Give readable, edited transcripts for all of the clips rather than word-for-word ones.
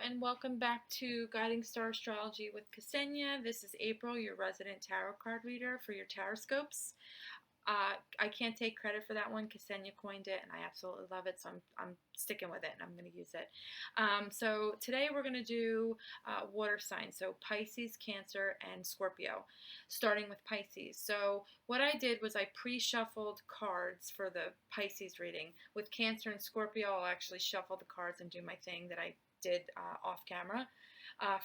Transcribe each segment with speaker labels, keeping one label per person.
Speaker 1: and welcome back to Guiding Star Astrology with Ksenia. This is April, your resident tarot card reader for your horoscopes. I can't take credit for that one. Ksenia coined it, and I absolutely love it, so I'm sticking with it, and I'm going to use it. So today we're going to do water signs, so Pisces, Cancer, and Scorpio, starting with Pisces. So what I did was I pre-shuffled cards for the Pisces reading. With Cancer and Scorpio, I'll actually shuffle the cards and do my thing that I did off camera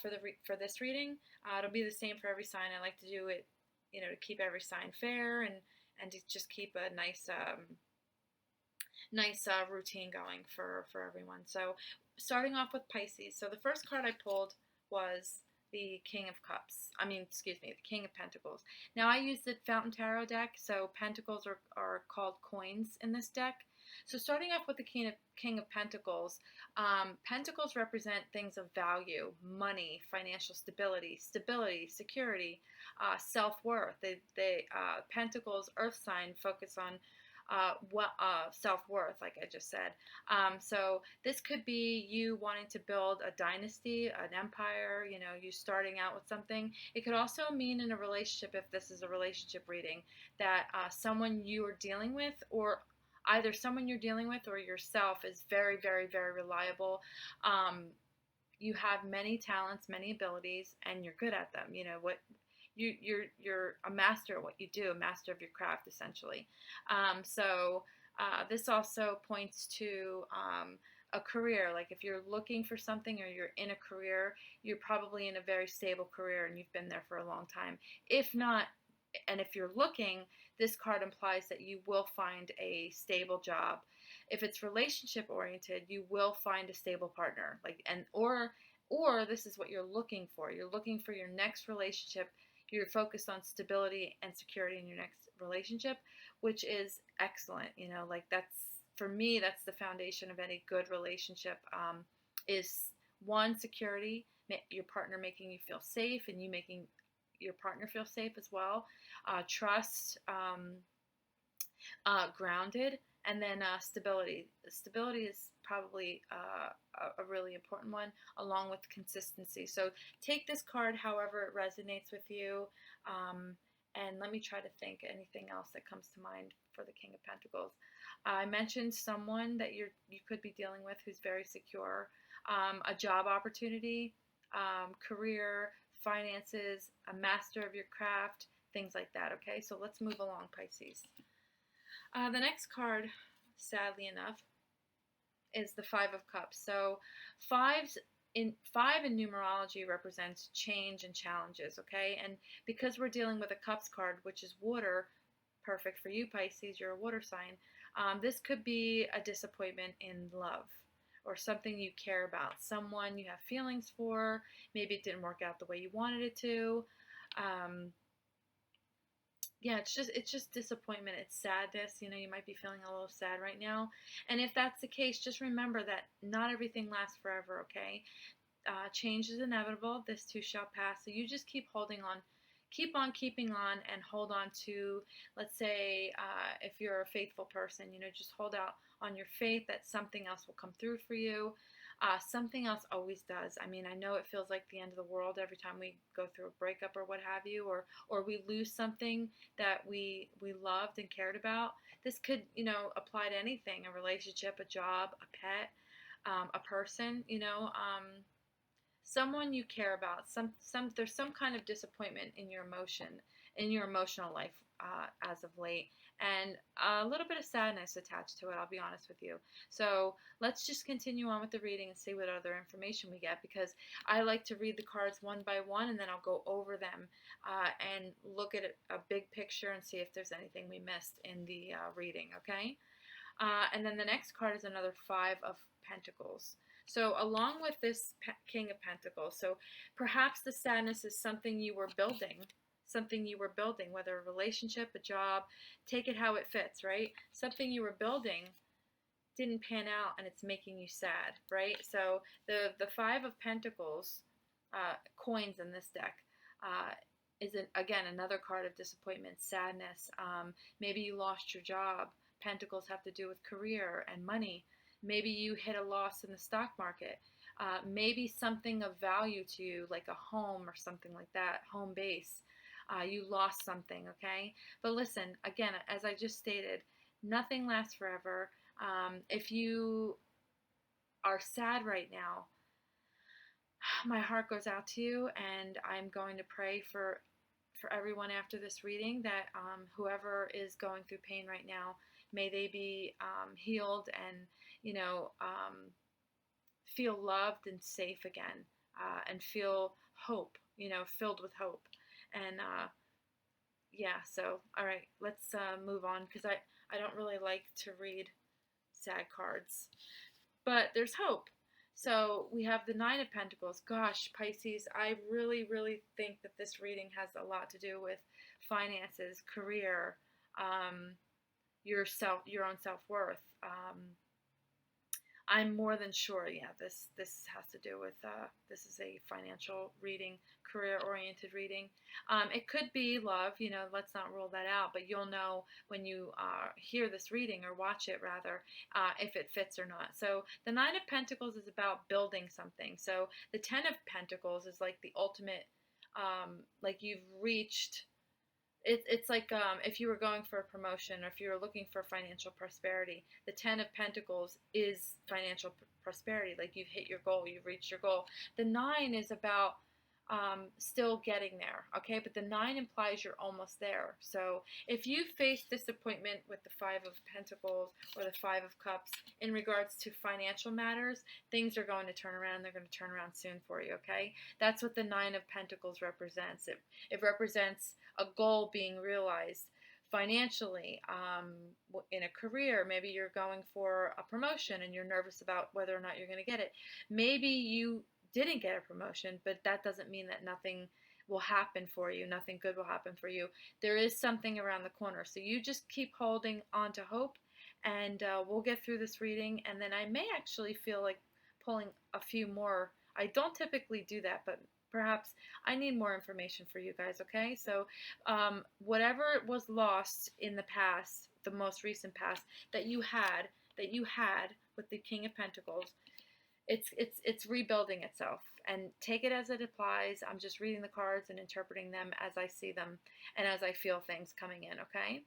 Speaker 1: for this reading. It'll be the same for every sign. I like to do it, to keep every sign fair and to just keep a nice routine going for everyone. So starting off with Pisces. So the first card I pulled was the King of Cups. The King of Pentacles. Now I use the Fountain Tarot deck, so Pentacles are called coins in this deck. So starting off with the King of Pentacles, Pentacles represent things of value, money, financial stability, security, self-worth. Pentacles, Earth sign, focus on self-worth, like I just said. So this could be you wanting to build a dynasty, an empire, you starting out with something. It could also mean in a relationship, if this is a relationship reading, that someone you are dealing with, or either someone you're dealing with or yourself, is very, very, very reliable. You have many talents, many abilities, and you're good at them. You're a master at what you do, a master of your craft, essentially. This also points to a career. Like if you're looking for something or you're in a career, you're probably in a very stable career and you've been there for a long time. If not, and if you're looking, this card implies that you will find a stable job. If it's relationship oriented, you will find a stable partner. Or this is what you're looking for. You're looking for your next relationship. You're focused on stability and security in your next relationship, which is excellent. For me, that's the foundation of any good relationship. Is one, security, your partner making you feel safe, and you making your partner feel safe as well. Trust, grounded, and then stability. Stability is probably a really important one, along with consistency. So take this card however it resonates with you, and let me try to think anything else that comes to mind for the King of Pentacles. I mentioned someone that you could be dealing with who's very secure, a job opportunity, career, finances, a master of your craft, things like that. Okay, so let's move along, Pisces. The next card, sadly enough, is the Five of Cups. So five in numerology represents change and challenges. Okay, and because we're dealing with a Cups card, which is water, perfect for you, Pisces. You're a water sign. This could be a disappointment in love, or something you care about, someone you have feelings for. Maybe it didn't work out the way you wanted it to. It's just disappointment. It's sadness. You might be feeling a little sad right now. And if that's the case, just remember that not everything lasts forever, okay? Change is inevitable. This too shall pass. So you just keep holding on. Keep on keeping on and hold on to, let's say, if you're a faithful person, just hold out on your faith that something else will come through for you. Something else always does. I know it feels like the end of the world every time we go through a breakup or what have you, or we lose something that we loved and cared about. This could, apply to anything, a relationship, a job, a pet, a person, someone you care about. There's some kind of disappointment in your emotional life as of late, and a little bit of sadness attached to it, I'll be honest with you. So let's just continue on with the reading and see what other information we get, because I like to read the cards one by one, and then I'll go over them and look at a big picture and see if there's anything we missed in the reading, okay? And then the next card is another Five of Pentacles. So along with this King of Pentacles, so perhaps the sadness is something you were building, whether a relationship, a job, take it how it fits, right? Something you were building didn't pan out and it's making you sad, right? So the Five of Pentacles, coins in this deck, is again another card of disappointment, sadness. Maybe you lost your job. Pentacles have to do with career and money. Maybe you hit a loss in the stock market. maybe something of value to you, like a home or something like that, home base. You lost something, okay? But listen, again, as I just stated, nothing lasts forever. If you are sad right now, my heart goes out to you, and I'm going to pray for everyone after this reading that whoever is going through pain right now, may they be healed and, you know, feel loved and safe again, and feel hope, you know, filled with hope. And yeah, so all right, let's move on, because I don't really like to read sad cards, but there's hope. So we have the Nine of Pentacles. Gosh, Pisces, I really, really think that this reading has a lot to do with finances, career, your own self-worth. I'm more than sure, yeah, this has to do with, this is a financial reading, career-oriented reading. It could be love, you know, let's not rule that out, but you'll know when you hear this reading, or watch it rather, if it fits or not. So the Nine of Pentacles is about building something. So the Ten of Pentacles is like the ultimate, like you've reached. It's like, if you were going for a promotion, or if you were looking for financial prosperity, the Ten of Pentacles is financial prosperity. Like you've hit your goal, you've reached your goal. The Nine is about still getting there, okay? But the Nine implies you're almost there. So if you face disappointment with the Five of Pentacles or the Five of Cups in regards to financial matters, things are going to turn around. They're going to turn around soon for you, okay? That's what the Nine of Pentacles represents. It represents a goal being realized financially, in a career. Maybe you're going for a promotion and you're nervous about whether or not you're going to get it. Maybe you didn't get a promotion, but that doesn't mean that nothing will happen for you. Nothing good will happen for you. There is something around the corner. So you just keep holding on to hope, and we'll get through this reading, and then I may actually feel like pulling a few more. I don't typically do that, but perhaps I need more information for you guys, okay? So whatever was lost in the past, the most recent past, that you had with the King of Pentacles, it's rebuilding itself, and take it as it applies. I'm just reading the cards and interpreting them as I see them and as I feel things coming in, okay?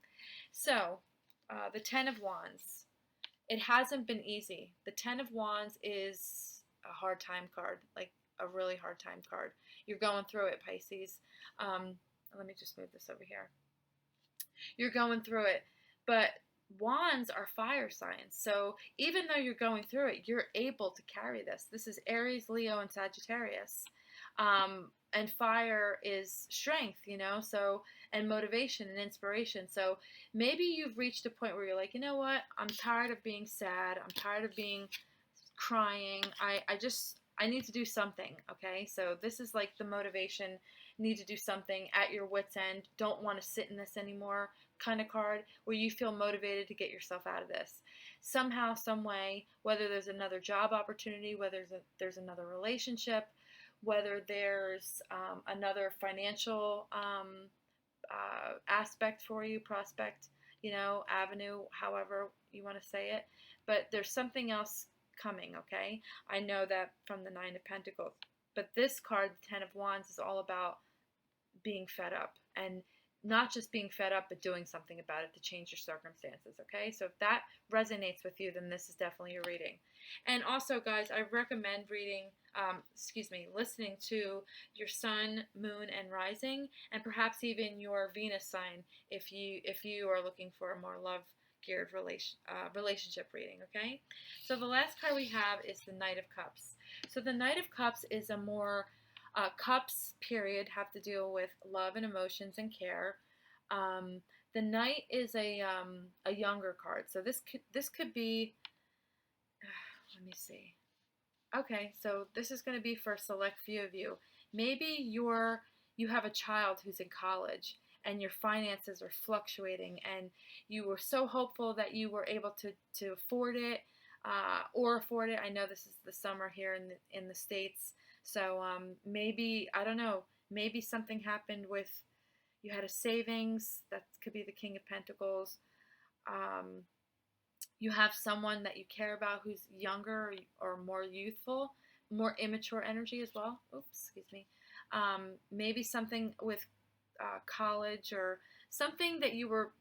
Speaker 1: So the Ten of Wands, it hasn't been easy. The Ten of Wands is a hard time card, like a really hard time card. You're going through it, Pisces. Let me just move this over here. You're going through it, but wands are fire signs. So even though you're going through it, you're able to carry this. This is Aries, Leo, and Sagittarius. And fire is strength, you know, so, and motivation and inspiration. So maybe you've reached a point where you're like, you know what, I'm tired of being sad. I'm tired of being crying. I need to do something, okay? So this is like the motivation, need to do something at your wit's end, don't want to sit in this anymore kind of card, where you feel motivated to get yourself out of this. Somehow, some way, whether there's another job opportunity, whether there's another relationship, whether there's another financial aspect for you, prospect, you know, avenue, however you want to say it. But there's something else coming, okay? I know that from the Nine of Pentacles. But this card, the Ten of Wands, is all about being fed up, and not just being fed up, but doing something about it to change your circumstances, okay? So if that resonates with you, then this is definitely your reading. And also, guys, I recommend listening to your sun, moon, and rising, and perhaps even your Venus sign if you are looking for a more love-geared relationship reading, okay? So the last card we have is the Knight of Cups. So the Knight of Cups is a more cups, period, have to deal with love and emotions and care. The Knight is a younger card, so this could be. Let me see. Okay, so this is going to be for a select few of you. Maybe you have a child who's in college, and your finances are fluctuating, and you were so hopeful that you were able to afford it, or afford it. I know this is the summer here in the States. So maybe, I don't know, maybe something happened with, you had a savings, that could be the King of Pentacles. You have someone that you care about who's younger or more youthful. more immature energy as well. Oops, excuse me. Maybe something with college or something that you were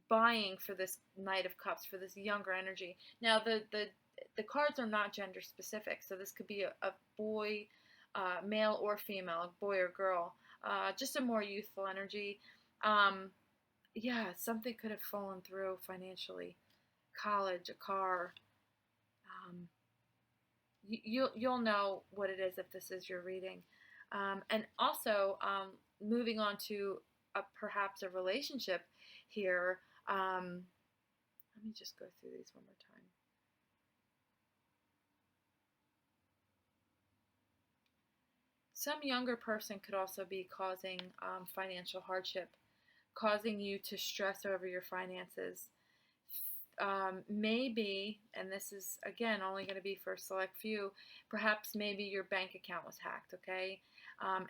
Speaker 1: buying for this Knight of Cups, for this younger energy. Now, the cards are not gender specific, so this could be a boy, male or female, a boy or girl, just a more youthful energy. Yeah, something could have fallen through financially. College, a car. You'll know what it is if this is your reading. And also, moving on to perhaps a relationship here. Let me just go through these one more time. Some younger person could also be causing financial hardship, causing you to stress over your finances. Maybe, and this is again only going to be for a select few, perhaps maybe your bank account was hacked, okay?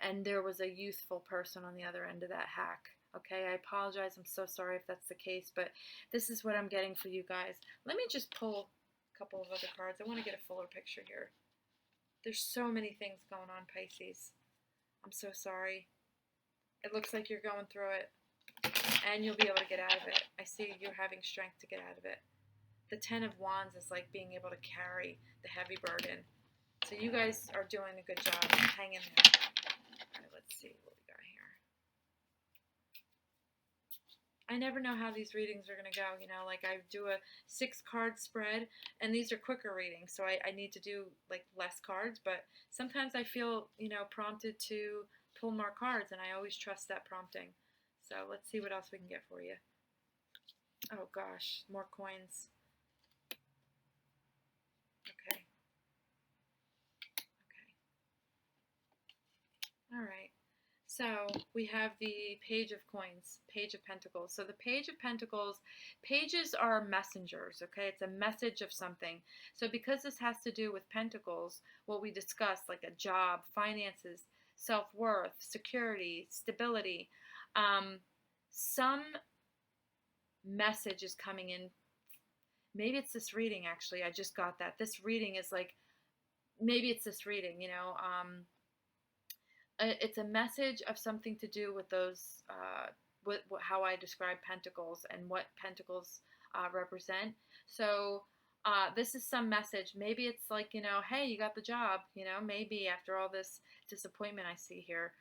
Speaker 1: And there was a youthful person on the other end of that hack, okay? I apologize, I'm so sorry if that's the case, but this is what I'm getting for you guys. Let me just pull a couple of other cards. I want to get a fuller picture here. There's so many things going on, Pisces. I'm so sorry. It looks like you're going through it, and you'll be able to get out of it. I see you're having strength to get out of it. The Ten of Wands is like being able to carry the heavy burden. So you guys are doing a good job. Hang in there. All right, let's see what we got here. I never know how these readings are going to go. You know, like I do a 6-card spread, and these are quicker readings, so I need to do like less cards, but sometimes I feel, you know, prompted to pull more cards, and I always trust that prompting. So let's see what else we can get for you. Oh gosh, more coins. Okay. All right. So we have the Page of Coins, Page of Pentacles. So the Page of Pentacles, pages are messengers, okay? It's a message of something. So because this has to do with Pentacles, what we discussed, like a job, finances, self-worth, security, stability, some message is coming in. Maybe it's this reading, actually. I just got that. This reading is like, maybe it's this reading, you know, it's a message of something to do with those, with how I describe pentacles and what pentacles represent. So this is some message. Maybe it's like, you know, hey, you got the job. You know, maybe after all this disappointment I see here,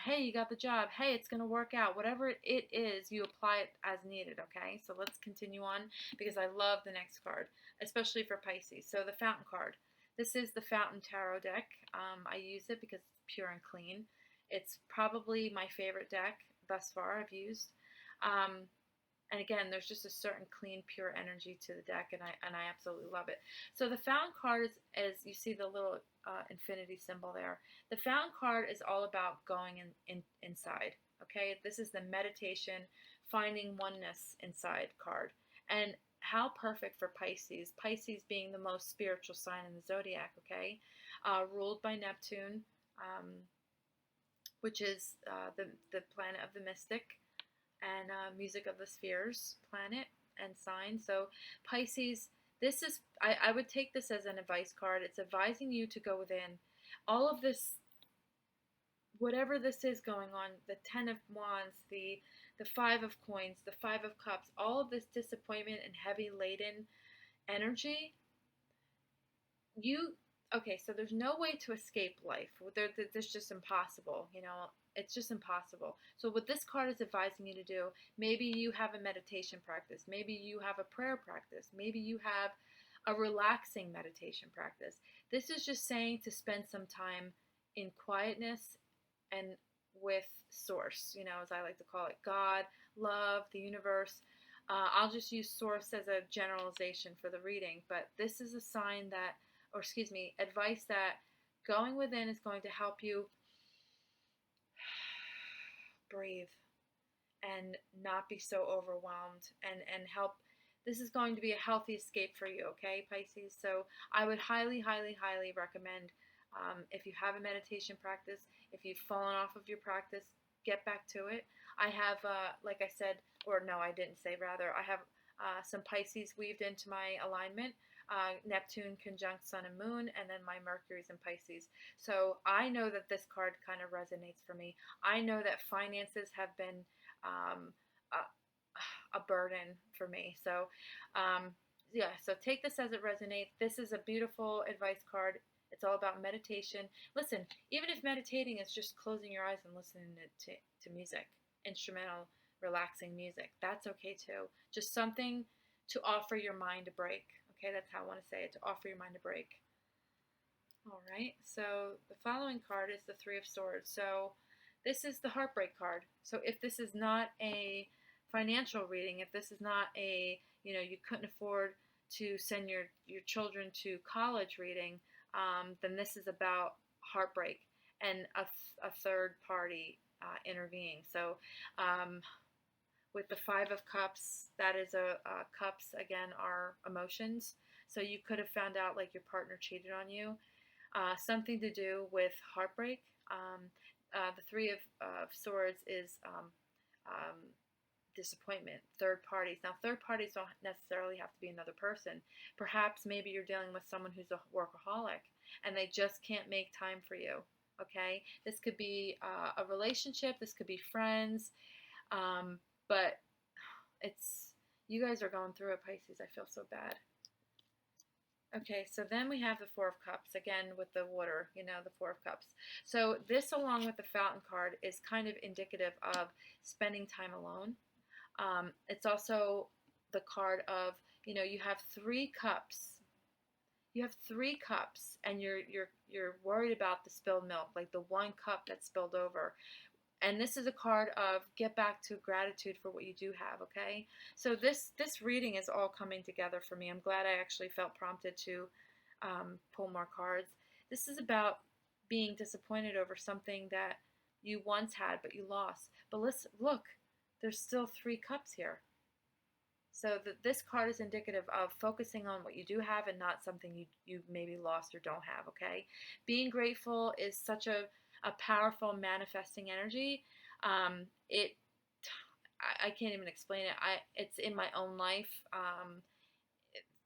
Speaker 1: hey, you got the job. Hey, it's going to work out. Whatever it is, you apply it as needed, okay? So let's continue on because I love the next card, especially for Pisces. So the Fountain card. This is the Fountain Tarot deck. I use it because it's pure and clean. It's probably my favorite deck thus far I've used. And again, there's just a certain clean, pure energy to the deck, and I absolutely love it. So the Fountain card is you see the little infinity symbol there. The Fountain card is all about going inside, okay? This is the meditation, finding oneness inside card. And how perfect for Pisces. Pisces being the most spiritual sign in the zodiac, okay? Ruled by Neptune, which is the planet of the mystic and music of the spheres planet and sign. So Pisces, this is, I would take this as an advice card. It's advising you to go within. All of this, whatever this is going on, the Ten of Wands, the Five of Coins, the Five of Cups, all of this disappointment and heavy laden energy, okay, so there's no way to escape life. There's just impossible, you know, it's just impossible. So what this card is advising you to do, maybe you have a meditation practice, maybe you have a prayer practice, maybe you have a relaxing meditation practice. This is just saying to spend some time in quietness and with Source, you know, as I like to call it, God, love, the universe. I'll just use Source as a generalization for the reading, but this is a sign that, or excuse me, advice that going within is going to help you breathe and not be so overwhelmed and help. This is going to be a healthy escape for you, okay, Pisces? So I would highly, highly, highly recommend if you have a meditation practice, if you've fallen off of your practice, get back to it. I have, like I said, or no, I didn't say, rather, I have some Pisces weaved into my alignment. Neptune conjunct Sun and Moon, and then my Mercury's in Pisces. So I know that this card kind of resonates for me. I know that finances have been a burden for me. So yeah, so take this as it resonates. This is a beautiful advice card. It's all about meditation. Listen, even if meditating is just closing your eyes and listening to music, instrumental, relaxing music, that's okay too. Just something to offer your mind a break. Okay, that's how I want to say it, to offer your mind a break. All right, so the following card is the Three of Swords. So this is the heartbreak card. So if this is not a financial reading, if this is not a, you couldn't afford to send your children to college reading, then this is about heartbreak and a third party intervening. So with the Five of Cups, that is cups, again, are emotions. So you could have found out like your partner cheated on you. Something to do with heartbreak. The Three of Swords is disappointment, third parties. Now, third parties don't necessarily have to be another person. Perhaps maybe you're dealing with someone who's a workaholic and they just can't make time for you. Okay? This could be a relationship. This could be friends. But you guys are going through it, Pisces. I feel so bad. Okay, so then we have the Four of Cups, again with the water, the Four of Cups. So this, along with the Fountain card, is kind of indicative of spending time alone. It's also the card of, you have three cups. You have three cups, and you're worried about the spilled milk, like the one cup that spilled over. And this is a card of get back to gratitude for what you do have, okay? So this reading is all coming together for me. I'm glad I actually felt prompted to pull more cards. This is about being disappointed over something that you once had but you lost. But look, there's still three cups here. So this card is indicative of focusing on what you do have and not something you maybe lost or don't have, okay? Being grateful is such a powerful manifesting energy. I can't even explain it. It's in my own life.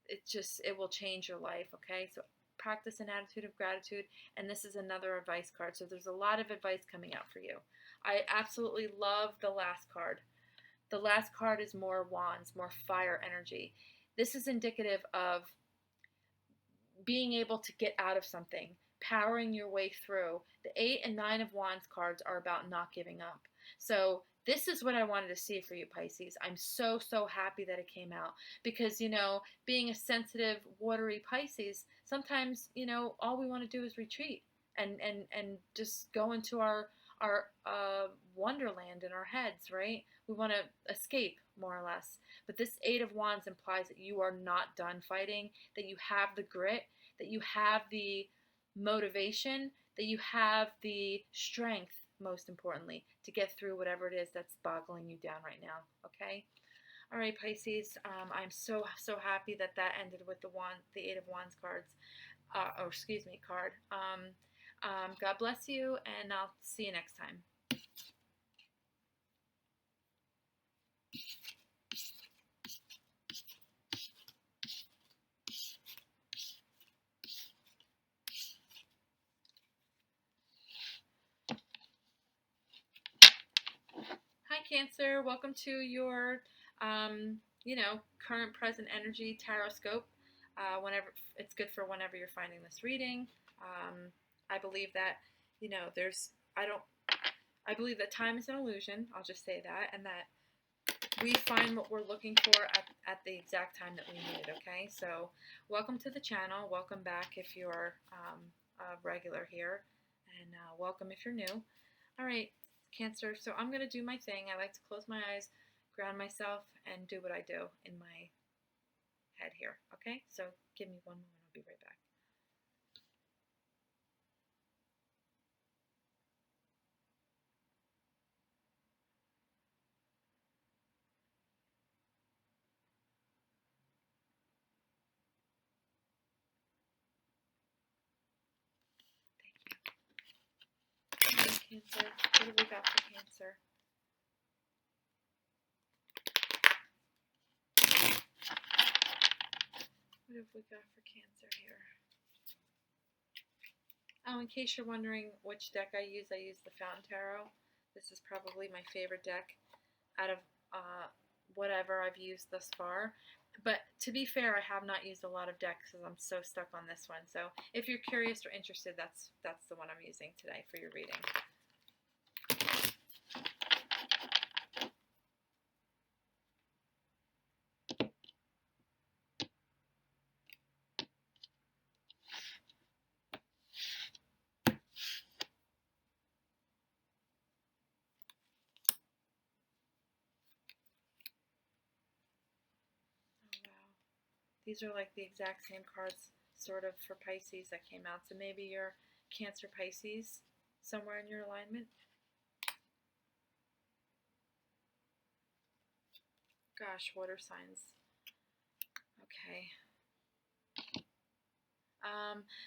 Speaker 1: It will change your life, okay? So practice an attitude of gratitude, and this is another advice card. So there's a lot of advice coming out for you. I absolutely love the last card. The last card is more wands, more fire energy. This is indicative of being able to get out of something, powering your way through. The 8 and 9 of Wands cards are about not giving up. So this is what I wanted to see for you, Pisces. I'm so, so happy that it came out because, being a sensitive, watery Pisces, sometimes, all we want to do is retreat and just go into our wonderland in our heads, right? We want to escape, more or less. But this 8 of Wands implies that you are not done fighting, that you have the grit, that you have the motivation, that you have the strength, most importantly, to get through whatever it is that's boggling you down right now, okay? All right, Pisces, I'm so, so happy that ended with the 8 of Wands cards, card. God bless you, and I'll see you next time. Hi, Cancer. Welcome to your, current present energy tarotscope. Whenever it's good for whenever you're finding this reading. I believe that, I believe that time is an illusion. I'll just say that, and that we find what we're looking for at the exact time that we need it. Okay, so welcome to the channel. Welcome back if you're a regular here, and welcome if you're new. All right, Cancer, so I'm going to do my thing. I like to close my eyes, ground myself, and do what I do in my head here. Okay, so give me one moment. I'll be right back. Cancer, what do we got for Cancer? What have we got for Cancer here? Oh, in case you're wondering which deck I use the Fountain Tarot. This is probably my favorite deck out of whatever I've used thus far. But to be fair, I have not used a lot of decks because I'm so stuck on this one. So if you're curious or interested, that's the one I'm using today for your reading. These are like the exact same cards sort of for Pisces that came out. So maybe you're Cancer Pisces somewhere in your alignment. Gosh, water signs. Okay.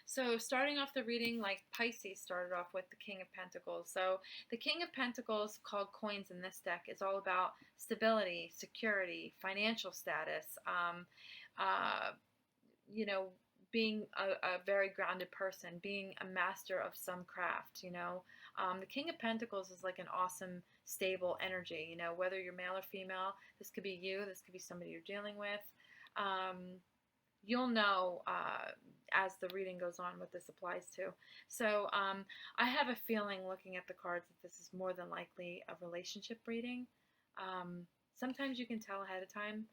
Speaker 1: So starting off the reading, like Pisces started off with the King of Pentacles. So the King of Pentacles, called coins in this deck, is all about stability, security, financial status, you know, being a very grounded person, being a master of some craft, you know. The King of Pentacles is like an awesome, stable energy, you know, whether you're male or female. This could be you, this could be somebody you're dealing with. You'll know as the reading goes on what this applies to. So I have a feeling, looking at the cards, that this is more than likely a relationship reading. Sometimes you can tell ahead of time.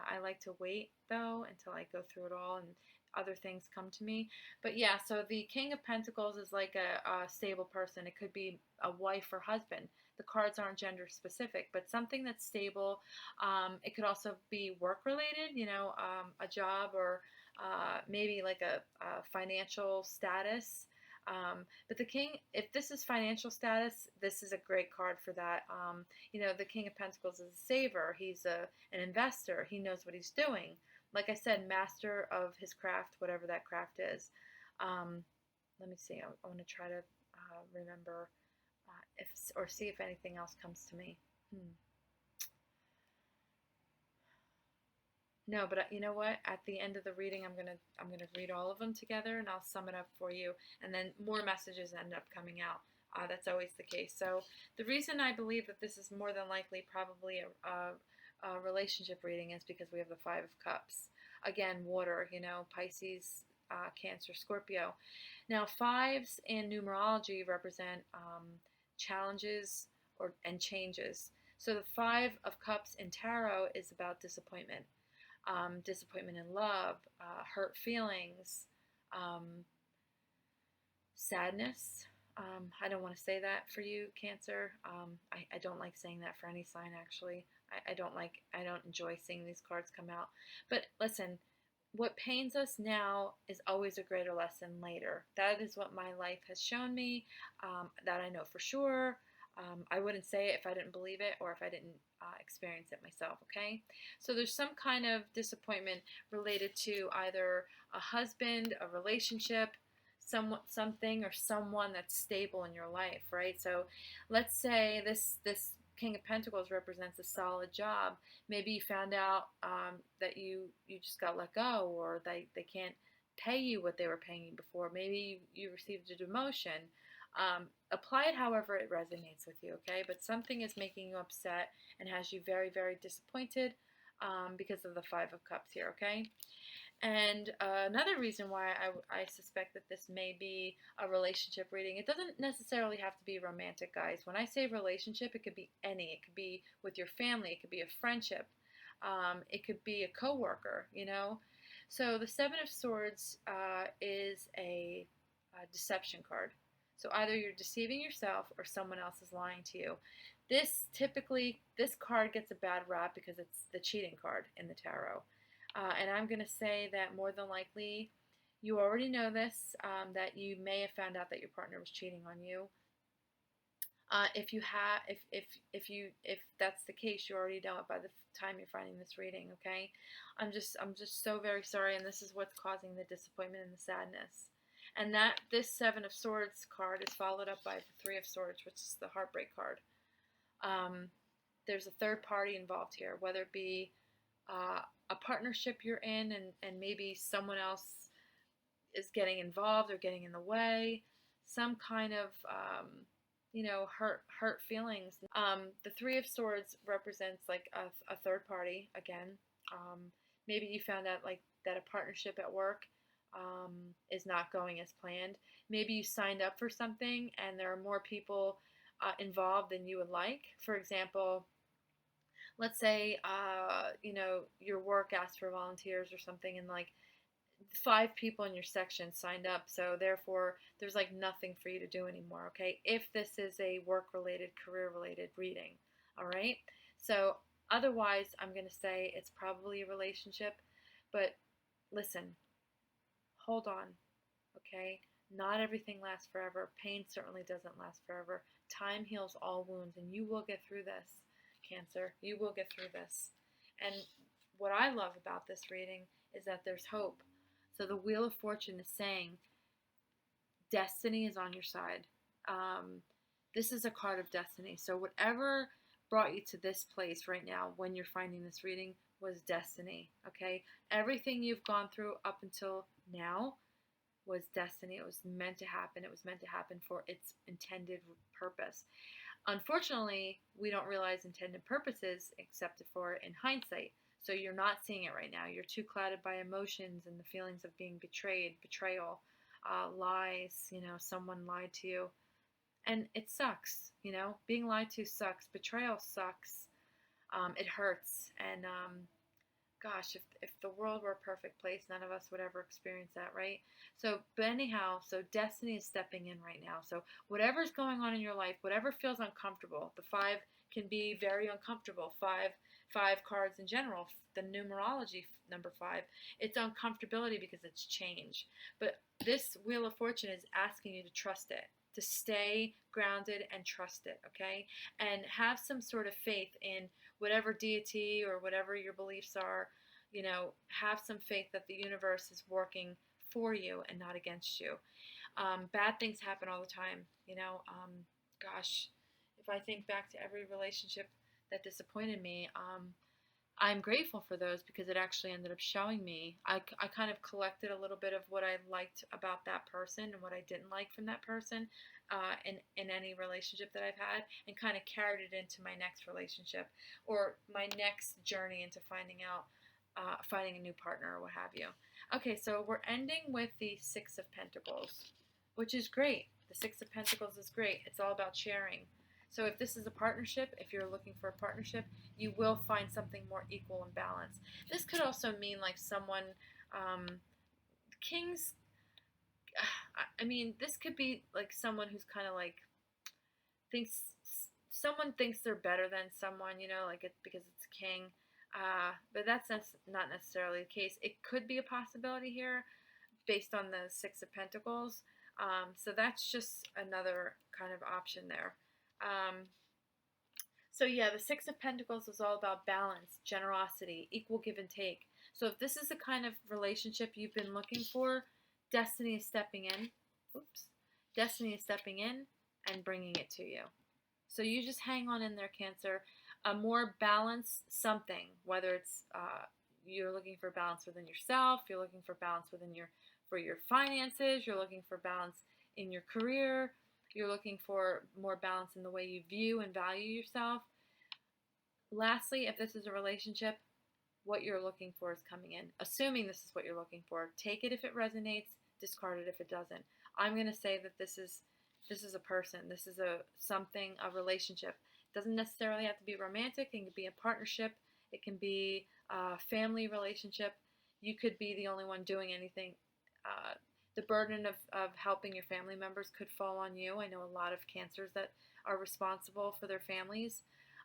Speaker 1: I like to wait, though, until I go through it all and other things come to me. But yeah, so the King of Pentacles is like a stable person. It could be a wife or husband. The cards aren't gender specific, but something that's stable. It could also be work related, you know, a job, or maybe like a financial status. But the King, if this is financial status, this is a great card for that. You know, the King of Pentacles is a saver. He's an investor. He knows what he's doing. Like I said, master of his craft, whatever that craft is. Let me see. I want to try to remember or see if anything else comes to me. No, but you know what? At the end of the reading, I'm gonna read all of them together, and I'll sum it up for you. And then more messages end up coming out. That's always the case. So the reason I believe that this is more than likely probably a relationship reading is because we have the Five of Cups. Again, water. You know, Pisces, Cancer, Scorpio. Now, fives in numerology represent challenges and changes. So the Five of Cups in tarot is about disappointment. Disappointment in love, hurt feelings, sadness. I don't want to say that for you, Cancer. I don't like saying that for any sign, actually. I don't enjoy seeing these cards come out. But listen, what pains us now is always a greater lesson later. That is what my life has shown me, that I know for sure. I wouldn't say it if I didn't believe it or if I didn't experience it myself, okay? So there's some kind of disappointment related to either a husband, a relationship, something or someone that's stable in your life, right? So let's say this King of Pentacles represents a solid job. Maybe you found out that you just got let go, or they can't pay you what they were paying you before. Maybe you received a demotion. Apply it however it resonates with you, okay? But something is making you upset and has you very, very disappointed because of the Five of Cups here, okay? And another reason why I suspect that this may be a relationship reading, it doesn't necessarily have to be romantic, guys. When I say relationship, it could be any. It could be with your family. It could be a friendship. It could be a coworker, you know? So the Seven of Swords is a deception card. So either you're deceiving yourself or someone else is lying to you. This card gets a bad rap because it's the cheating card in the tarot. And I'm going to say that more than likely you already know this, that you may have found out that your partner was cheating on you. If that's the case, you already know it by the time you're finding this reading, okay? I'm just so very sorry, and this is what's causing the disappointment and the sadness. And that this Seven of Swords card is followed up by the Three of Swords, which is the heartbreak card. There's a third party involved here, whether it be a partnership you're in, and maybe someone else is getting involved or getting in the way, some kind of hurt feelings. The Three of Swords represents like a third party again. Maybe you found out like that a partnership at work is not going as planned. Maybe you signed up for something and there are more people involved than you would like. For example, let's say your work asked for volunteers or something, and like 5 people in your section signed up, so therefore there's like nothing for you to do anymore. Okay, if this is a work related, career related reading. All right, so otherwise I'm going to say it's probably a relationship, but listen, hold on. Okay, not everything lasts forever. Pain certainly doesn't last forever. Time heals all wounds, and you will get through this, Cancer. You will get through this. And what I love about this reading is that there's hope. So the Wheel of Fortune is saying destiny is on your side. This is a card of destiny. So whatever brought you to this place right now when you're finding this reading was destiny. Okay? Everything you've gone through up until now was destiny. It was meant to happen. It was meant to happen for its intended purpose. Unfortunately, we don't realize intended purposes except for in hindsight. So you're not seeing it right now. You're too clouded by emotions and the feelings of being betrayed, betrayal, lies, someone lied to you. And it sucks, being lied to sucks. Betrayal sucks. It hurts. And gosh, if the world were a perfect place, none of us would ever experience that, right? So, but anyhow, so destiny is stepping in right now. So whatever's going on in your life, whatever feels uncomfortable, the 5 can be very uncomfortable. Five cards in general, the numerology number 5, it's uncomfortability because it's change. But this Wheel of Fortune is asking you to trust it, to stay grounded and trust it, okay? And have some sort of faith in whatever deity or whatever your beliefs are. Have some faith that the universe is working for you and not against you. Bad things happen all the time, gosh, if I think back to every relationship that disappointed me, I'm grateful for those because it actually ended up showing me. I kind of collected a little bit of what I liked about that person and what I didn't like from that person in any relationship that I've had, and kind of carried it into my next relationship or my next journey into finding a new partner or what have you. Okay, so we're ending with the 6 of Pentacles, which is great. The 6 of Pentacles is great. It's all about sharing. So if this is a partnership, if you're looking for a partnership, you will find something more equal and balanced. This could also mean like someone, kings, this could be like someone who's kind of like someone thinks they're better than someone, because it's a king. But that's not necessarily the case. It could be a possibility here based on the 6 of Pentacles. So that's just another kind of option there. So yeah, the 6 of Pentacles is all about balance, generosity, equal give and take. So if this is the kind of relationship you've been looking for, destiny is stepping in. Destiny is stepping in and bringing it to you. So you just hang on in there, Cancer. A more balanced something, whether it's you're looking for balance within yourself, you're looking for balance for your finances, you're looking for balance in your career, you're looking for more balance in the way you view and value yourself. Lastly, if this is a relationship, what you're looking for is coming in. Assuming this is what you're looking for, take it if it resonates, discard it if it doesn't. I'm going to say that this is a person, this is a relationship. It doesn't necessarily have to be romantic. It can be a partnership. It can be a family relationship. You could be the only one doing anything. The burden of helping your family members could fall on you. I know a lot of Cancers that are responsible for their families,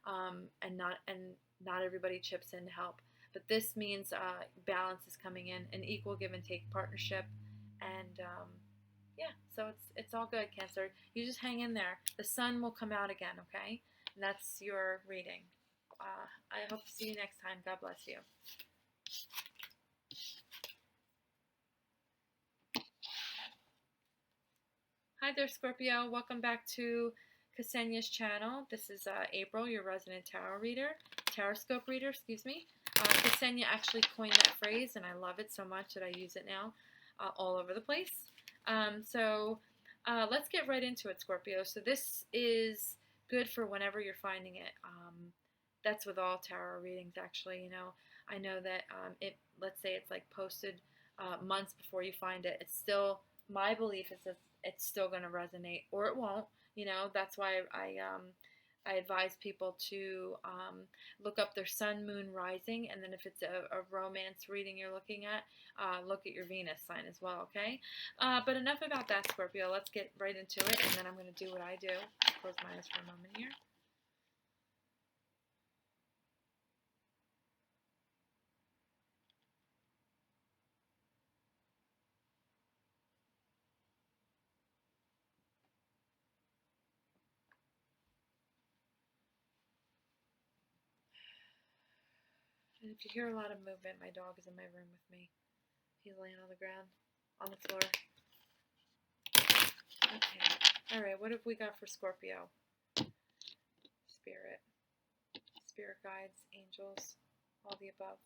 Speaker 1: and not everybody chips in to help. But this means balance is coming in, an equal give and take partnership, and yeah, so it's all good, Cancer. You just hang in there. The sun will come out again, okay? And that's your reading. I hope to see you next time. God bless you. Hi there, Scorpio. Welcome back to Ksenia's channel. This is Apryl, your resident tarotscope reader, excuse me. Ksenia actually coined that phrase, and I love it so much that I use it now all over the place. So let's get right into it, Scorpio. So this is good for whenever you're finding it. That's with all tarot readings, actually. I know that let's say it's like posted months before you find it. It's still, my belief is that it's still going to resonate, or it won't. That's why I advise people to look up their sun, moon, rising, and then if it's a romance reading you're looking at, look at your Venus sign as well, okay? But enough about that, Scorpio. Let's get right into it, and then I'm going to do what I do. Close my eyes for a moment here. And if you hear a lot of movement, my dog is in my room with me. He's laying on the ground, on the floor. Okay. All right, what have we got for Scorpio? Spirit guides, angels, all the above.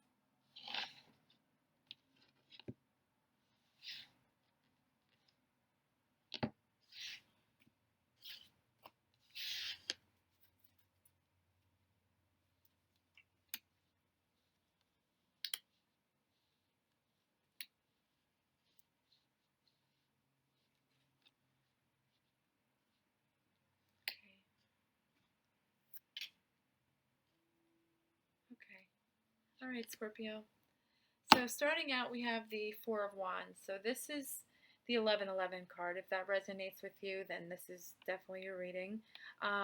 Speaker 1: Okay. All right, Scorpio. So starting out, we have the Four of Wands. So this is the 1111 card. If that resonates with you, then this is definitely your reading.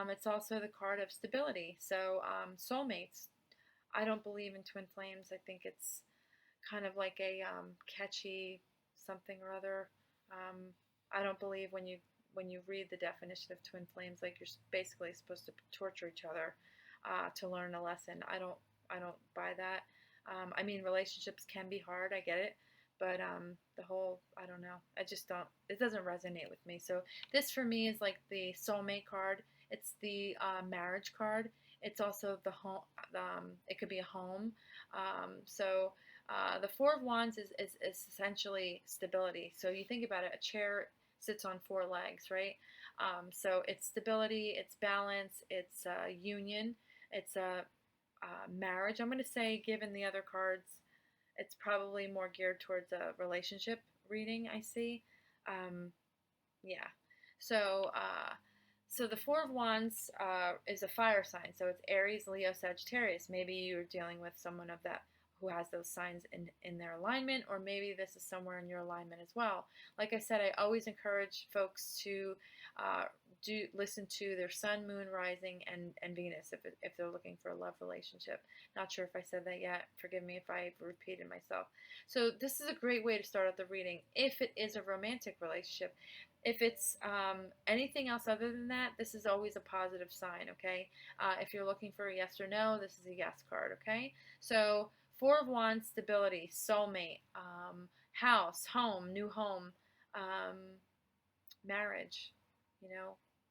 Speaker 1: It's also the card of stability. So soulmates. I don't believe in twin flames. I think it's kind of like a catchy something or other. I don't believe when you read the definition of twin flames, like you're basically supposed to torture each other to learn a lesson. I don't buy that. I mean, relationships can be hard. I get it. But the whole, I don't know. I just don't, it doesn't resonate with me. So this for me is like the soulmate card. It's the marriage card. It's also the home, it could be a home. The Four of Wands is essentially stability. So you think about it, a chair sits on four legs, right? So it's stability, it's balance, it's union, it's a marriage. I'm going to say, given the other cards, it's probably more geared towards a relationship reading, I see. Yeah. So, so the Four of Wands is a fire sign. So it's Aries, Leo, Sagittarius. Maybe you're dealing with someone of that who has those signs in their alignment, or maybe this is somewhere in your alignment as well. Like I said, I always encourage folks to listen to their sun, moon, rising, and Venus if they're looking for a love relationship. Not sure if I said that yet. Forgive me if I repeated myself. So this is a great way to start out the reading if it is a romantic relationship. If it's anything else other than that, this is always a positive sign, okay? If you're looking for a yes or no, this is a yes card, okay? So Four of Wands, stability, soulmate, house, home, new home, marriage,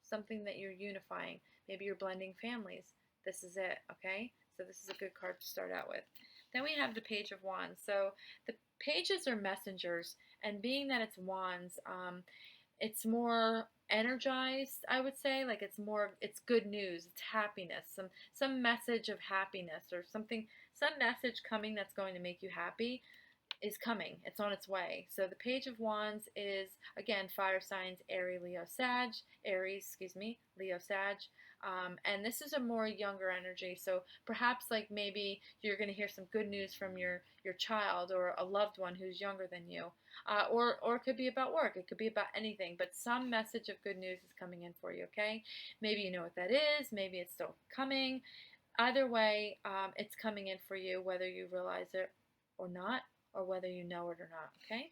Speaker 1: something that you're unifying. Maybe you're blending families. This is it, okay? So this is a good card to start out with. Then we have the Page of Wands. So the pages are messengers, and being that it's wands, it's more energized, I would say. Like it's good news, it's happiness, some message of happiness or something, some message coming that's going to make you happy is coming. It's on its way. So the Page of Wands is, again, fire signs, Aries, Leo, Sag. And this is a more younger energy. So perhaps like maybe you're going to hear some good news from your child or a loved one who's younger than you. Or it could be about work. It could be about anything. But some message of good news is coming in for you, okay? Maybe you know what that is. Maybe it's still coming. Either way, it's coming in for you, whether you realize it or not, or whether you know it or not, okay?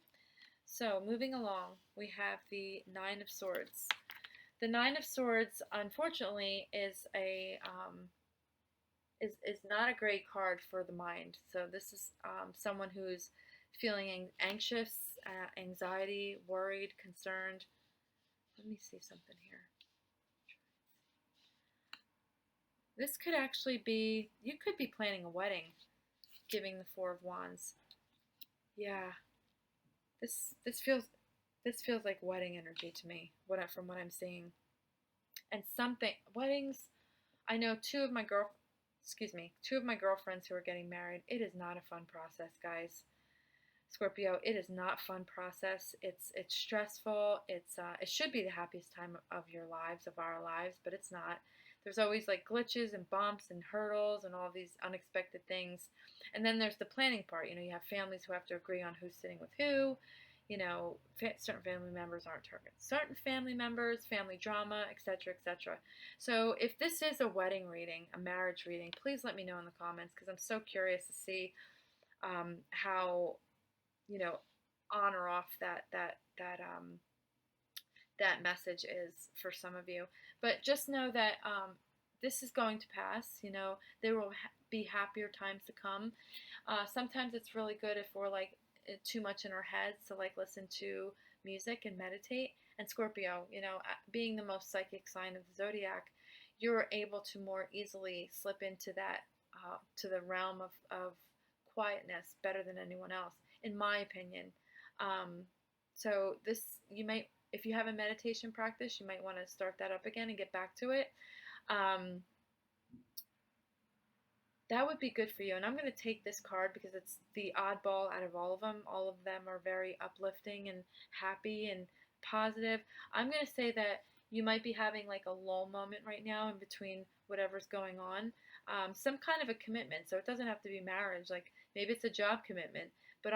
Speaker 1: So moving along, we have the Nine of Swords. The Nine of Swords, unfortunately, is not a great card for the mind. So this is someone who's feeling anxious, anxiety, worried, concerned. Let me see something here. This could actually be, you could be planning a wedding. giving the Four of Wands. Yeah, this feels like wedding energy to me. From what I'm seeing, and something weddings. I know two of my girlfriends who are getting married. It is not a fun process, guys. Scorpio, it is not a fun process. It's stressful. It should be the happiest time of your lives, of our lives, but it's not. There's always like glitches and bumps and hurdles and all these unexpected things. And then there's the planning part. You have families who have to agree on who's sitting with who. Certain family members aren't target certain family members, family drama, etc., etc. So if this is a wedding reading, a marriage reading, please let me know in the comments because I'm so curious to see how on or off that message is for some of you. But just know that this is going to pass. There will be happier times to come. Sometimes it's really good if we're like too much in our heads to like listen to music and meditate. And Scorpio, being the most psychic sign of the zodiac, you're able to more easily slip into that to the realm of quietness better than anyone else, in my opinion. So this, if you have a meditation practice, you might want to start that up again and get back to it. That would be good for you. And I'm going to take this card because it's the oddball out of all of them. All of them are very uplifting and happy and positive. I'm going to say that you might be having like a lull moment right now in between whatever's going on. Some kind of a commitment. So it doesn't have to be marriage. Like maybe it's a job commitment. But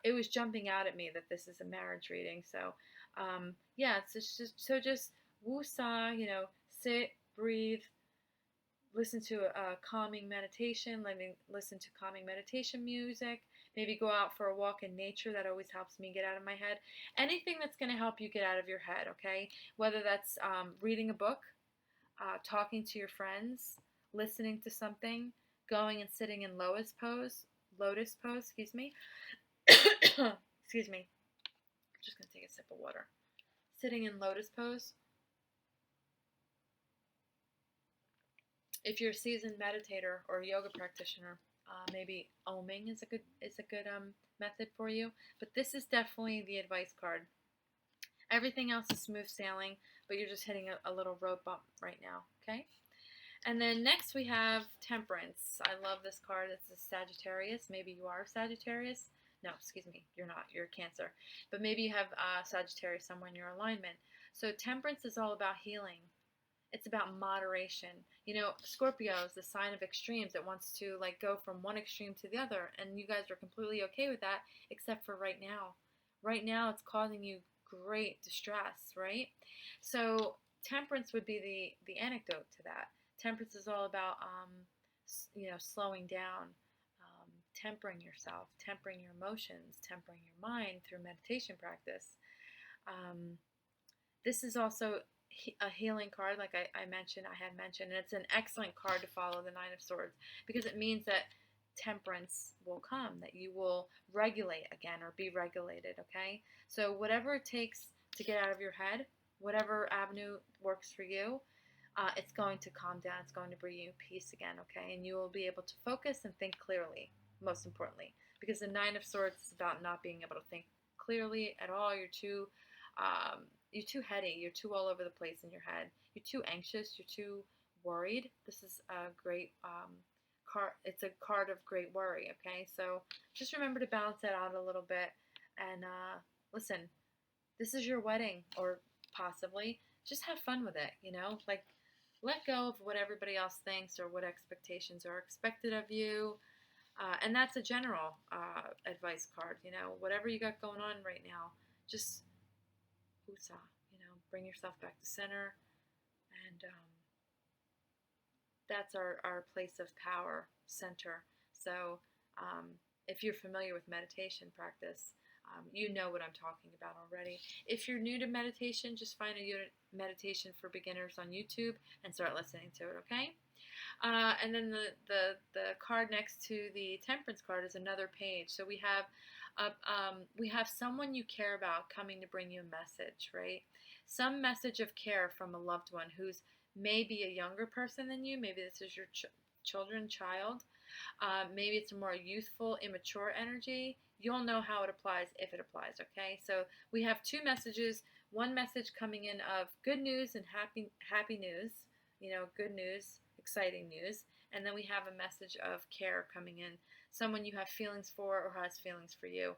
Speaker 1: it was jumping out at me that this is a marriage reading. So yeah, just woo-saw, sit, breathe, listen to a calming meditation, listen to calming meditation music, maybe go out for a walk in nature. That always helps me get out of my head. Anything that's going to help you get out of your head, okay? Whether that's reading a book, talking to your friends, listening to something, going and sitting in lotus pose, excuse me. Excuse me. I'm just going to take a sip of water. Sitting in lotus pose. If you're a seasoned meditator or yoga practitioner, maybe oming is a good method for you. But this is definitely the advice card. Everything else is smooth sailing, but you're just hitting a little road bump right now, okay? And then next we have Temperance. I love this card. It's a Sagittarius. Maybe you are Sagittarius. No, excuse me, you're not. You're Cancer. But maybe you have Sagittarius somewhere in your alignment. So Temperance is all about healing. It's about moderation. Scorpio is the sign of extremes. It wants to like go from one extreme to the other, and you guys are completely okay with that, except for right now. Right now, it's causing you great distress, right? So Temperance would be the antidote to that. Temperance is all about, slowing down, tempering yourself, tempering your emotions, tempering your mind through meditation practice. This is also a healing card, like I had mentioned, and it's an excellent card to follow the Nine of Swords because it means that temperance will come, that you will regulate again or be regulated, okay? So whatever it takes to get out of your head, whatever avenue works for you, it's going to calm down. It's going to bring you peace again, okay? And you will be able to focus and think clearly, most importantly, because the Nine of Swords is about not being able to think clearly at all. You're too heady. You're too all over the place in your head. You're too anxious. You're too worried. This is a great card. It's a card of great worry, okay? So just remember to balance that out a little bit. And listen, this is your wedding, or possibly just have fun with it, like let go of what everybody else thinks or what expectations are expected of you. And that's a general advice card, whatever you got going on right now, just woosah, bring yourself back to center. And that's our place of power, center. So if you're familiar with meditation practice, you know what I'm talking about already. If you're new to meditation, just find a unit meditation for beginners on YouTube and start listening to it, okay? And then the card next to the Temperance card is another page. So we have someone you care about coming to bring you a message, right? Some message of care from a loved one who's maybe a younger person than you. Maybe this is your child. Maybe it's a more youthful, immature energy. You'll know how it applies if it applies, okay? So we have two messages. One message coming in of good news and happy news, good news, exciting news. And then we have a message of care coming in, someone you have feelings for or has feelings for you.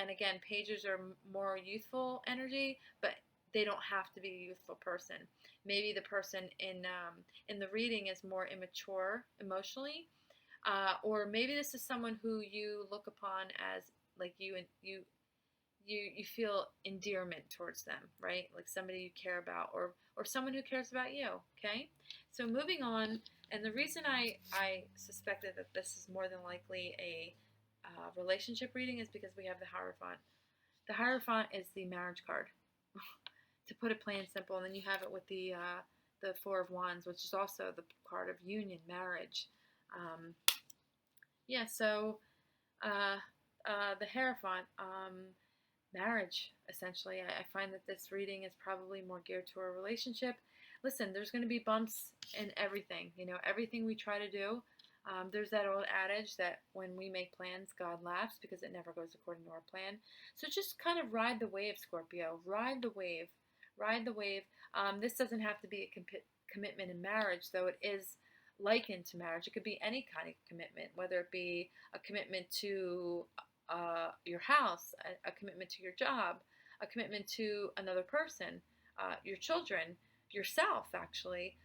Speaker 1: And again, pages are more youthful energy, but they don't have to be a youthful person. Maybe the person in the reading is more immature emotionally, or maybe this is someone who you look upon as like you feel endearment towards them, right? Like somebody you care about, or someone who cares about you. Okay, so moving on, and the reason I suspected that this is more than likely a relationship reading is because we have the Hierophant. The Hierophant is the marriage card, to put it plain and simple, and then you have it with the Four of Wands, which is also the card of union, marriage. Yeah, so the Hierophant, marriage, essentially. I find that this reading is probably more geared to a relationship. Listen, there's going to be bumps in everything. Everything we try to do. There's that old adage that when we make plans, God laughs because it never goes according to our plan. So just kind of ride the wave, Scorpio. Ride the wave. Ride the wave. This doesn't have to be a commitment in marriage, though it is likened to marriage. It could be any kind of commitment, whether it be a commitment to your house, a commitment to your job, a commitment to another person, your children, yourself, actually.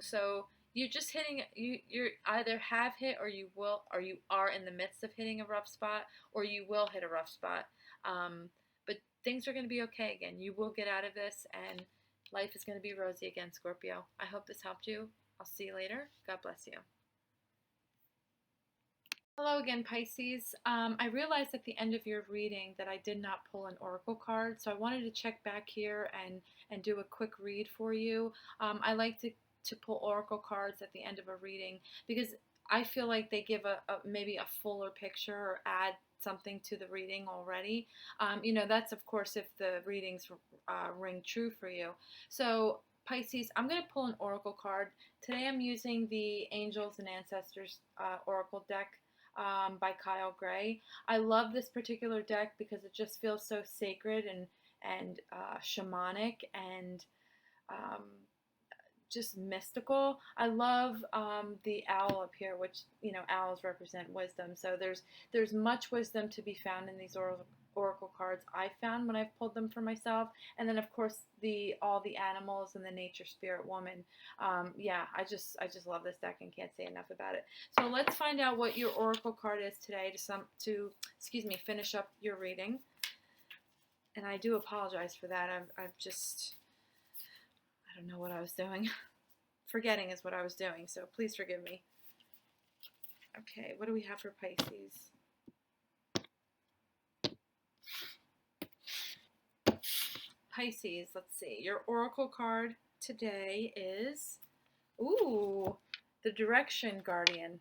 Speaker 1: So you're just hitting. You're either have hit, or you will, or you are in the midst of hitting a rough spot, or you will hit a rough spot. But things are going to be okay again. You will get out of this, and life is going to be rosy again, Scorpio. I hope this helped you. I'll see you later. God bless you. Hello again, Pisces. I realized at the end of your reading that I did not pull an oracle card, so I wanted to check back here and do a quick read for you. I like to pull oracle cards at the end of a reading because I feel like they give maybe a fuller picture or add something to the reading already. That's of course if the readings ring true for you. So Pisces, I'm going to pull an oracle card. Today I'm using the Angels and Ancestors Oracle deck by Kyle Gray. I love this particular deck because it just feels so sacred and shamanic and just mystical. I love the owl up here, which owls represent wisdom. So there's much wisdom to be found in these oracle cards I found when I've pulled them for myself, and then of course all the animals and the nature spirit woman. Yeah, I just love this deck and can't say enough about it. So let's find out what your oracle card is today to finish up your reading. And I do apologize for that. I don't know what I was doing. Forgetting is what I was doing, so please forgive me. Okay, what do we have for Pisces? Pisces, let's see. Your oracle card today is, the Direction Guardian.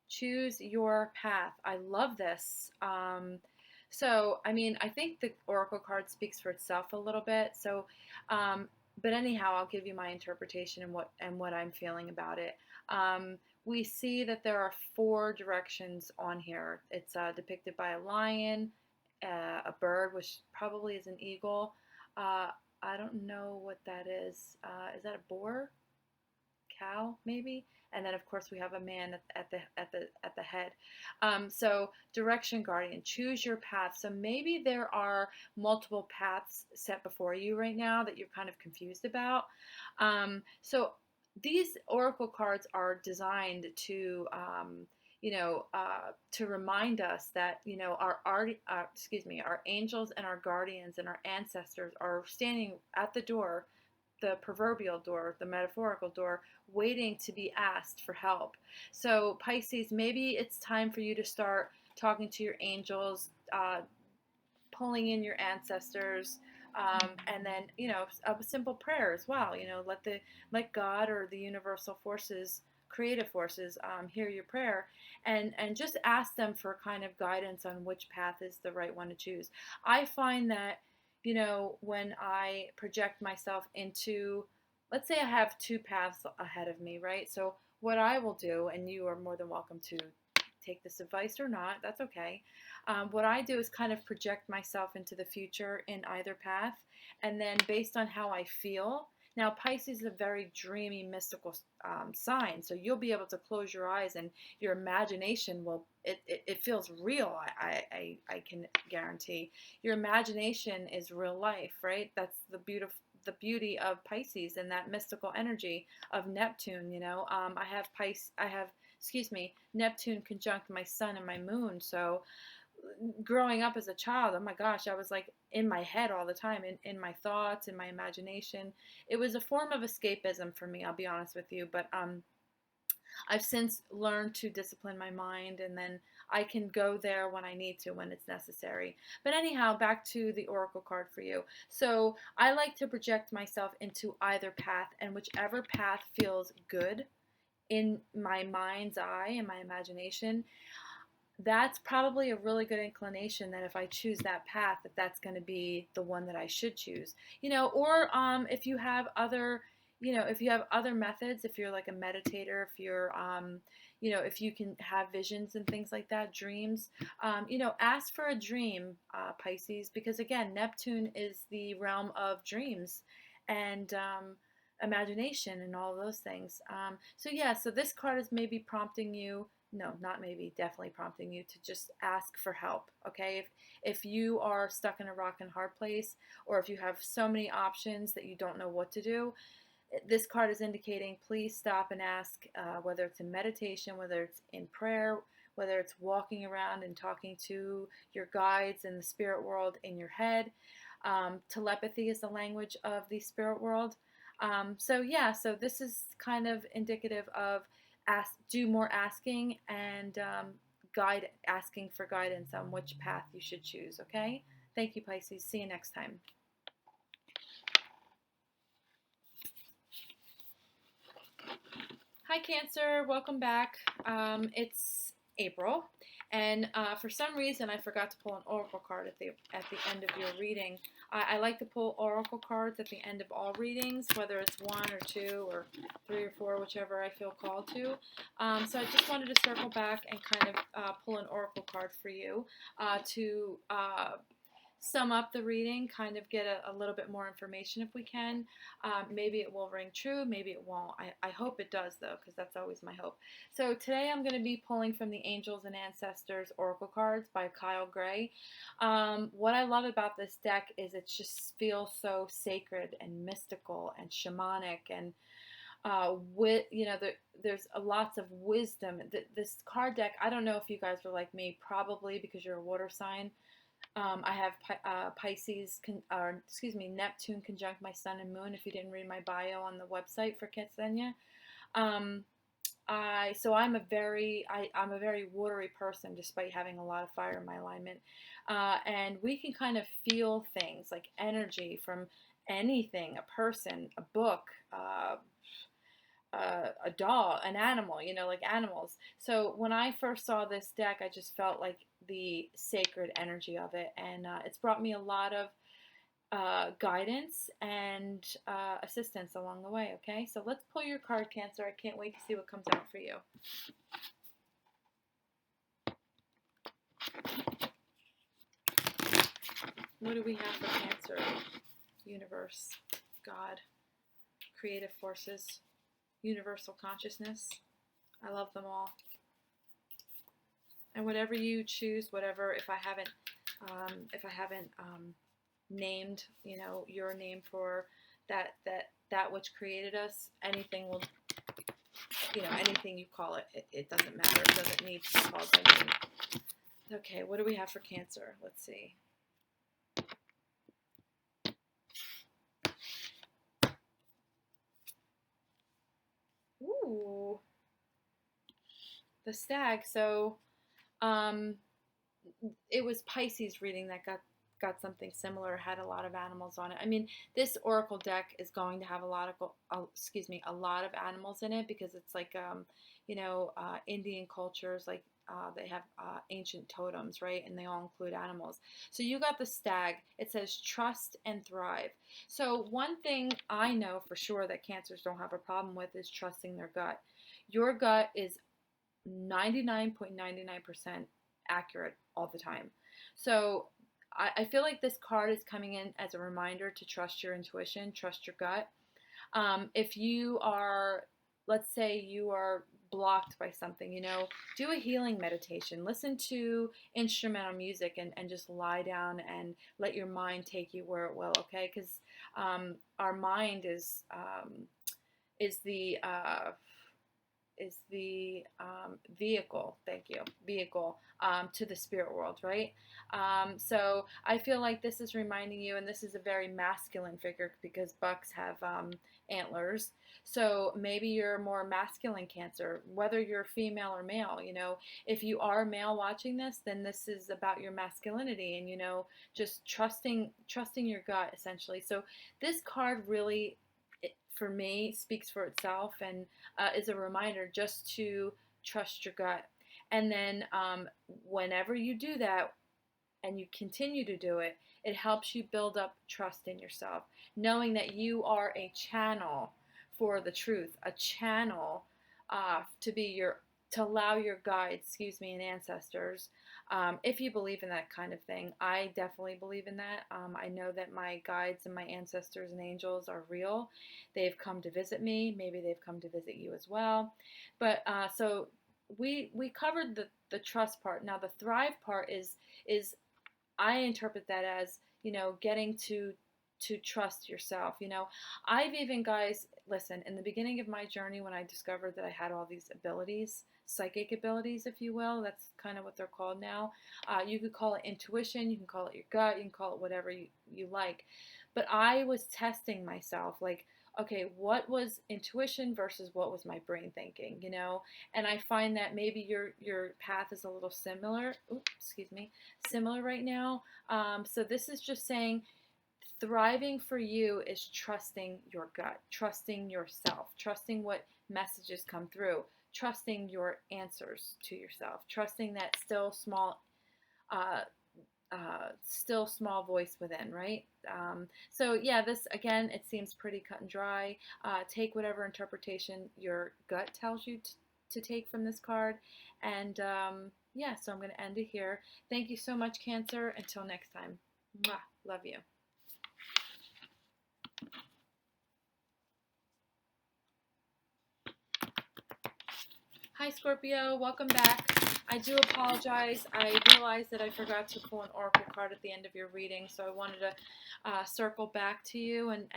Speaker 1: Choose your path. I love this. I think the oracle card speaks for itself a little bit. So, but anyhow, I'll give you my interpretation and what I'm feeling about it. We see that there are 4 directions on here. It's depicted by a lion, a bird, which probably is an eagle. I don't know what that is. Is that a boar? Cow, maybe? And then, of course, we have a man at the head. So, Direction Guardian, choose your path. So maybe there are multiple paths set before you right now that you're kind of confused about. So these oracle cards are designed to to remind us that our angels and our guardians and our ancestors are standing at the door, the proverbial door, the metaphorical door, waiting to be asked for help. So Pisces, maybe it's time for you to start talking to your angels, pulling in your ancestors, and then a simple prayer as well. Let God or the universal forces, creative forces, hear your prayer, and just ask them for kind of guidance on which path is the right one to choose. I find that when I project myself into, let's say I have 2 paths ahead of me, right? So what I will do, and you are more than welcome to take this advice or not, that's okay. What I do is kind of project myself into the future in either path, and then based on how I feel. Now, Pisces is a very dreamy, mystical sign, so you'll be able to close your eyes and your imagination will, it feels real, I can guarantee. Your imagination is real life, right? That's the beauty of Pisces and that mystical energy of Neptune. I have, excuse me, Neptune conjunct my sun and my moon. So growing up as a child, oh my gosh, I was like in my head all the time, in my thoughts, in my imagination. It was a form of escapism for me, I'll be honest with you. But I've since learned to discipline my mind, and then I can go there when I need to, when it's necessary. But anyhow, back to the oracle card for you. So I like to project myself into either path, and whichever path feels good in my mind's eye and my imagination, that's probably a really good inclination that if I choose that path, that's going to be the one that I should choose. Or if you have other, if you have other methods, if you're like a meditator, if you're, if you can have visions and things like that, dreams, ask for a dream, Pisces, because again, Neptune is the realm of dreams and imagination and all those things. So this card is maybe prompting you, no, not maybe, definitely prompting you to just ask for help, okay? If you are stuck in a rock and hard place, or if you have so many options that you don't know what to do, this card is indicating please stop and ask, whether it's in meditation, whether it's in prayer, whether it's walking around and talking to your guides in the spirit world in your head. Telepathy is the language of the spirit world. So this is kind of indicative of do more asking and asking for guidance on which path you should choose, okay? Thank you, Pisces. See you next time. Hi, Cancer. Welcome back. It's April, and for some reason I forgot to pull an oracle card at the end of your reading. I like to pull oracle cards at the end of all readings, whether it's 1 or 2 or 3 or 4, whichever I feel called to. So I just wanted to circle back and kind of pull an oracle card for you to sum up the reading, kind of get a little bit more information if we can. Maybe it will ring true, maybe it won't. I hope it does, though, because that's always my hope. So today I'm going to be pulling from the Angels and Ancestors Oracle Cards by Kyle Gray. What I love about this deck is it just feels so sacred and mystical and shamanic, and there's lots of wisdom. This card deck, I don't know if you guys are like me, probably because you're a water sign. I have Neptune conjunct my sun and moon, if you didn't read my bio on the website for Ketsenia. I'm a very watery person, despite having a lot of fire in my alignment. And we can kind of feel things like energy from anything, a person, a book, a doll, an animal, like animals. So when I first saw this deck, I just felt like the sacred energy of it, and it's brought me a lot of guidance and assistance along the way, okay? So let's pull your card, Cancer. I can't wait to see what comes out for you. What do we have for Cancer? Universe, God, creative forces, universal consciousness. I love them all. And whatever you choose, whatever, if I haven't named, your name for that which created us, anything will, anything you call it, it doesn't matter. It doesn't need to be called by name. Okay, what do we have for Cancer? Let's see. Ooh, the Stag. So, it was Pisces reading that got got something similar, had a lot of animals on it. I mean, this oracle deck is going to have a lot of, a lot of animals in it because it's like, Indian cultures, like they have ancient totems, right? And they all include animals. So you got the stag. It says trust and thrive. So one thing I know for sure that Cancers don't have a problem with is trusting their gut. Your gut is 99.99% accurate all the time. So I feel like this card is coming in as a reminder to trust your intuition, trust your gut. If you are, let's say you are blocked by something, do a healing meditation. Listen to instrumental music and just lie down and let your mind take you where it will, okay? Because our mind is the vehicle, thank you, vehicle to the spirit world, right? So I feel like this is reminding you, and this is a very masculine figure because bucks have antlers. So maybe you're more masculine Cancer, whether you're female or male. If you are male watching this, then this is about your masculinity and just trusting your gut essentially. So this card really, for me, speaks for itself and is a reminder just to trust your gut. And then whenever you do that and you continue to do it, it helps you build up trust in yourself, knowing that you are a channel for the truth, a channel to allow your guides, and ancestors. If you believe in that kind of thing, I definitely believe in that. I know that my guides and my ancestors and angels are real. They've come to visit me. Maybe they've come to visit you as well. But so we covered the trust part. Now the thrive part is I interpret that as getting to trust yourself. I've even, guys, listen, in the beginning of my journey when I discovered that I had all these abilities, psychic abilities, if you will, that's kind of what they're called now. You could call it intuition, you can call it your gut, you can call it whatever you like. But I was testing myself, like, okay, what was intuition versus what was my brain thinking, And I find that maybe your path is a little similar. Oops, excuse me, similar right now. So this is just saying thriving for you is trusting your gut, trusting yourself, trusting what messages come through, trusting your answers to yourself, trusting that uh, still small voice within, right? So yeah, this again, it seems pretty cut and dry. Take whatever interpretation your gut tells you to take from this card, and yeah, so I'm going to end it here. Thank you so much, Cancer. Until next time. Mwah. Love you. Hi, Scorpio. Welcome back. I do apologize. I realized that I forgot to pull an oracle card at the end of your reading, so I wanted to circle back to you and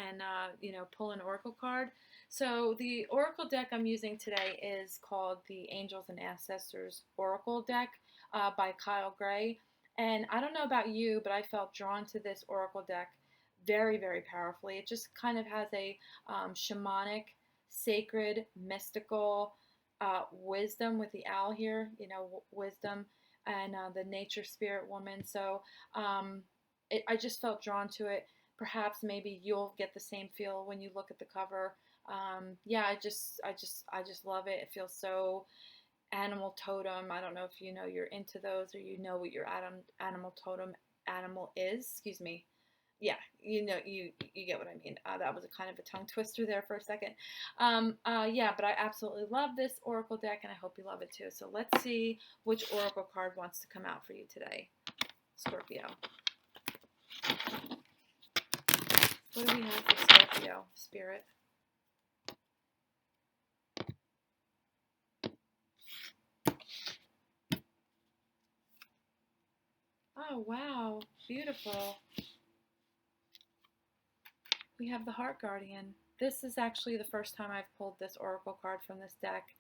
Speaker 1: pull an oracle card. So the oracle deck I'm using today is called the Angels and Ancestors Oracle deck by Kyle Gray. And I don't know about you, but I felt drawn to this oracle deck very, very powerfully. It just kind of has a shamanic, sacred, mystical wisdom with the owl here, wisdom and the nature spirit woman. So I just felt drawn to it. Perhaps maybe you'll get the same feel when you look at the cover. Yeah, I just love it. It feels so animal totem. I don't know if you're into those or what your animal totem animal is. Excuse me. Yeah, you get what I mean. That was a kind of a tongue twister there for a second. Yeah, but I absolutely love this oracle deck, and I hope you love it too. So let's see which oracle card wants to come out for you today, Scorpio. What do we have for Scorpio, Spirit? Oh, wow. Beautiful. We have the Heart Guardian. This is actually the first time I've pulled this oracle card from this deck.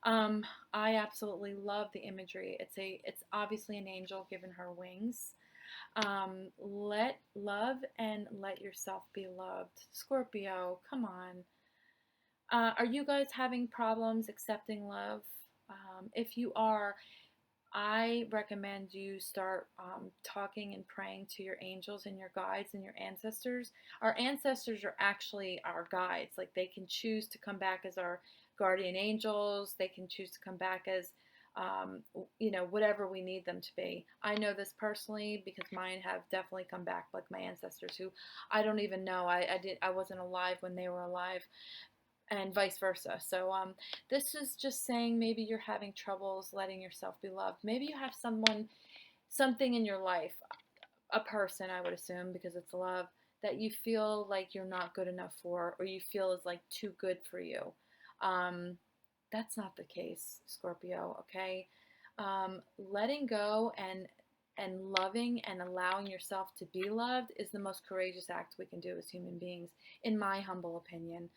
Speaker 1: I absolutely love the imagery. It's obviously an angel giving her wings. Let love and let yourself be loved. Scorpio, come on. Are you guys having problems accepting love? If you are, I recommend you start talking and praying to your angels and your guides and your ancestors. Our ancestors are actually our guides. Like, they can choose to come back as our guardian angels. They can choose to come back as, whatever we need them to be. I know this personally because mine have definitely come back like my ancestors, who I don't even know. I wasn't alive when they were alive, and vice versa. So this is just saying maybe you're having troubles letting yourself be loved. Maybe you have something in your life, a person, I would assume, because it's love, that you feel like you're not good enough for, or you feel is like too good for you. Um, that's not the case, Scorpio. Okay, letting go and loving and allowing yourself to be loved is the most courageous act we can do as human beings, in my humble opinion.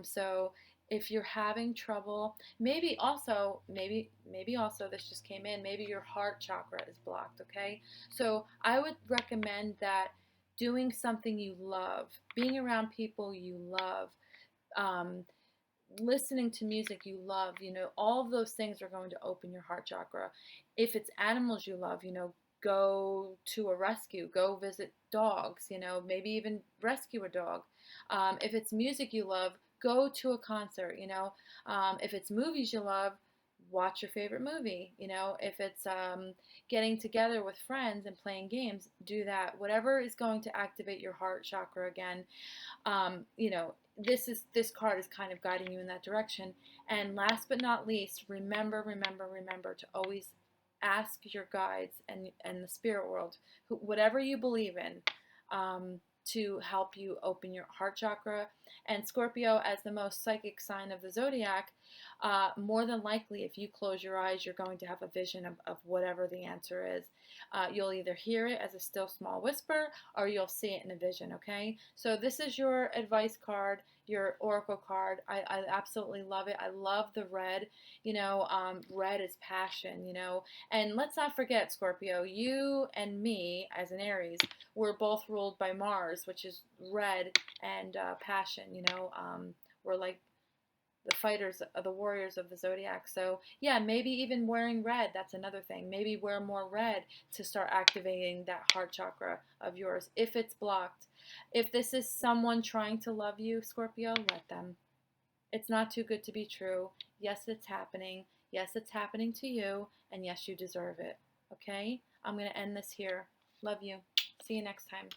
Speaker 1: So if you're having trouble, maybe also this just came in, maybe your heart chakra is blocked. Okay, so I would recommend that doing something you love, being around people you love, um, listening to music you love, all of those things are going to open your heart chakra. If it's animals you love, go to a rescue, go visit dogs, maybe even rescue a dog. If it's music you love, go to a concert, if it's movies you love, watch your favorite movie, if it's getting together with friends and playing games, do that. Whatever is going to activate your heart chakra again. This card is kind of guiding you in that direction. And last but not least, remember to always ask your guides and the spirit world, whatever you believe in, to help you open your heart chakra. And Scorpio, as the most psychic sign of the zodiac, more than likely, if you close your eyes, you're going to have a vision of whatever the answer is. You'll either hear it as a still small whisper, or you'll see it in a vision. Okay, so this is your advice card, your oracle card. I absolutely love it. I love the red. Red is passion. And let's not forget, Scorpio, you and me as an Aries, we're both ruled by Mars, which is red and passion. We're like the fighters, the warriors of the zodiac. So yeah, maybe even wearing red, that's another thing. Maybe wear more red to start activating that heart chakra of yours if it's blocked. If this is someone trying to love you, Scorpio, let them. It's not too good to be true. Yes, it's happening. Yes, it's happening to you, and yes, you deserve it. Okay, I'm going to end this here. Love you. See you next time.